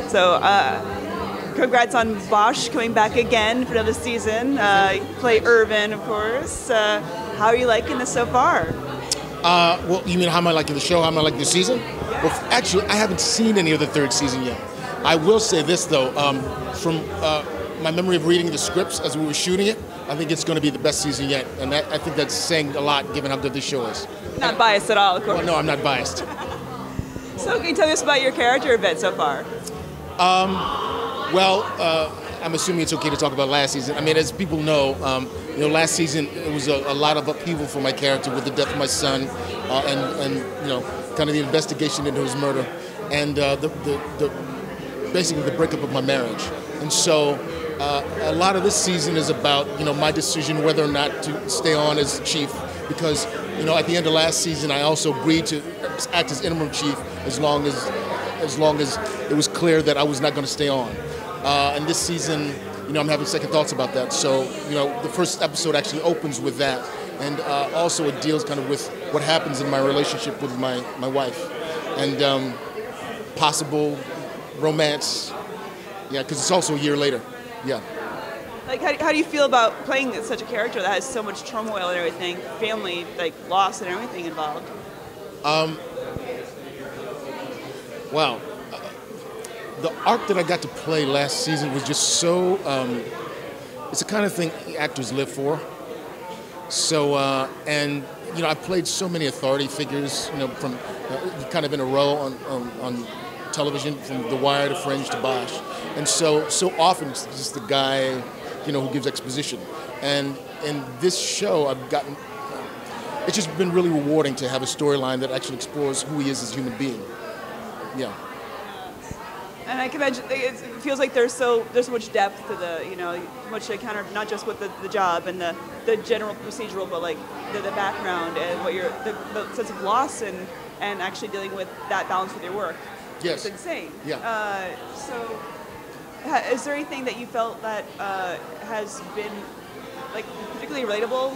So, congrats on Bosch coming back again for another season. You play Irvin, of course. How are you liking this so far? Well, you mean how am I liking the show? How am I liking the season? Yeah. Well, actually, I haven't seen any of the third season yet. I will say this, though. From my memory of reading the scripts as we were shooting it, I think it's going to be the best season yet. And I think that's saying a lot, given how good this show is. Not biased at all, of course. Well, no, I'm not biased. So can you tell us about your character a bit so far? I'm assuming it's okay to talk about last season. I mean, as people know, last season it was a lot of upheaval for my character with the death of my son, and kind of the investigation into his murder, and basically the breakup of my marriage. And so a lot of this season is about my decision whether or not to stay on as chief, because at the end of last season I also agreed to act as interim chief as long as it was clear that I was not going to stay on. And this season, I'm having second thoughts about that. So, the first episode actually opens with that. And also it deals kind of with what happens in my relationship with my wife. And possible romance. Yeah, because it's also a year later. Yeah. Like, how do you feel about playing such a character that has so much turmoil and everything, family, like, loss and everything involved? Wow. The arc that I got to play last season was just so, it's the kind of thing actors live for. So, I played so many authority figures, from kind of in a row on television, from The Wire to Fringe to Bosch. And so often it's just the guy, who gives exposition. And in this show, it's just been really rewarding to have a storyline that actually explores who he is as a human being. Yeah. And I can imagine it feels like there's so much depth to the, much to encounter, not just with the job and the general procedural, but like the background and what the sense of loss and actually dealing with that balance with your work. Yes. It's insane. Yeah. So is there anything that you felt that has been like particularly relatable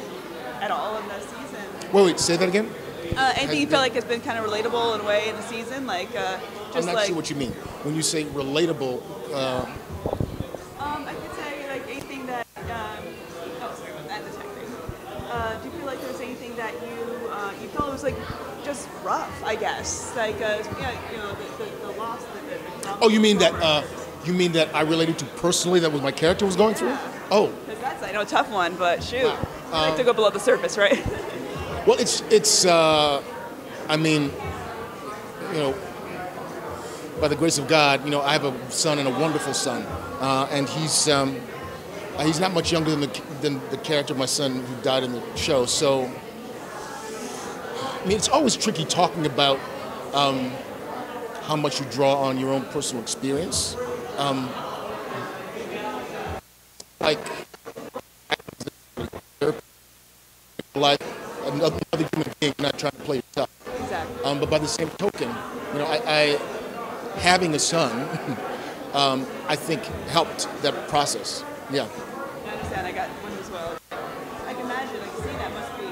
at all in the season? Wait, say that again? Anything you feel like has been kind of relatable in a way in the season, like just I'm not sure what you mean when you say relatable. I could say like anything that. Sorry about that. The tech thing. Do you feel like there was anything that you felt was like just rough? I guess like the loss. Oh, you mean that? You mean that I related to personally that was my character was going through? Yeah. Oh. Because that's a tough one, but shoot, Wow. like to go below the surface, right? Well, it's I mean, by the grace of God, I have a son and a wonderful son, and he's not much younger than the character of my son who died in the show. So, I mean, it's always tricky talking about how much you draw on your own personal experience. Like another human being, not trying to play yourself. Exactly. But by the same token, I having a son, I think helped that process. Yeah. I understand. I got one as well. I can imagine, like, seeing that must be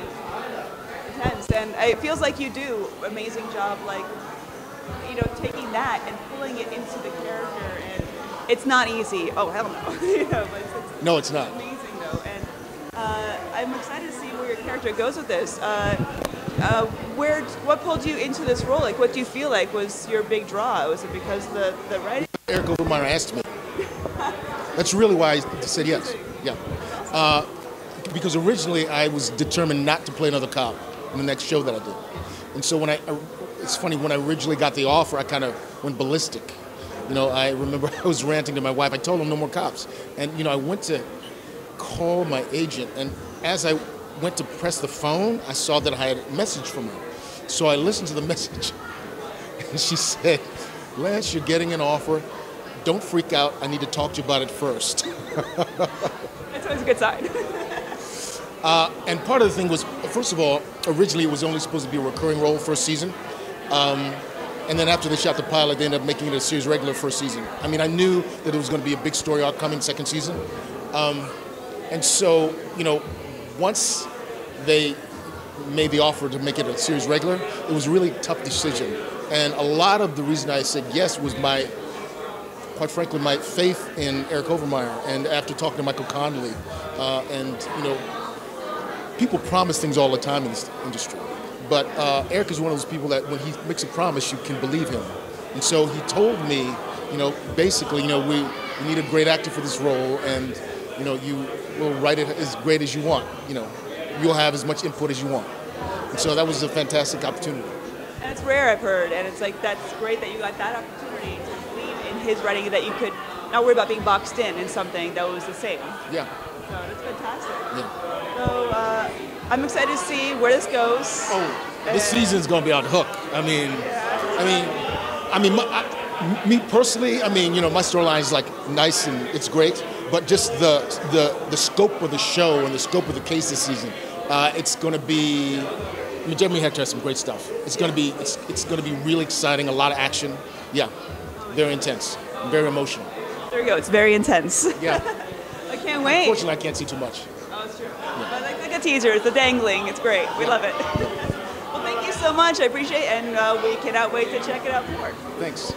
intense, and it feels like you do an amazing job, like, taking that and pulling it into the character, and it's not easy. Oh, hell no. But No, it's not. Amazing though, and I'm excited to see where your character goes with this. What pulled you into this role? Like, what do you feel like was your big draw? Was it because the writing? Eric Overmeyer asked me. That's really why I said yes. Yeah. Because originally I was determined not to play another cop in the next show that I did. And so it's funny, when I originally got the offer, I kind of went ballistic. I remember I was ranting to my wife. I told him no more cops. And, I went to call my agent, and as I went to press the phone, I saw that I had a message from her. So I listened to the message, and she said, "Lance, you're getting an offer. Don't freak out. I need to talk to you about it first." That's always a good sign. And part of the thing was, first of all, originally it was only supposed to be a recurring role first season. And then after they shot the pilot, they ended up making it a series regular first season. I mean, I knew that it was going to be a big story arc coming second season. And so, once they made the offer to make it a series regular, it was really a tough decision. And a lot of the reason I said yes was my quite frankly, my faith in Eric Overmyer, and after talking to Michael Connelly, and people promise things all the time in this industry, but Eric is one of those people that when he makes a promise, you can believe him. And so he told me, basically, we need a great actor for this role, and you will write it as great as you want. You'll have as much input as you want. And so that was a fantastic opportunity. And it's rare, I've heard, and it's like that's great that you got that opportunity to believe in his writing, that you could not worry about being boxed in something that was the same. Yeah. So that's fantastic. Yeah. So I'm excited to see where this goes. Oh, this season's gonna be on the hook. Me personally, my storyline is like nice and it's great, but just the scope of the show and the scope of the case this season, it's gonna be. Jeremy Hector has some great stuff. It's gonna be really exciting. A lot of action. Yeah, very intense, very emotional. There you go. It's very intense. Yeah. I can't wait. Unfortunately, I can't see too much. Oh, it's true. Yeah. But like the teasers, the dangling, it's great. We love it. Well, thank you so much. I appreciate it, and we cannot wait to check it out more. Thanks.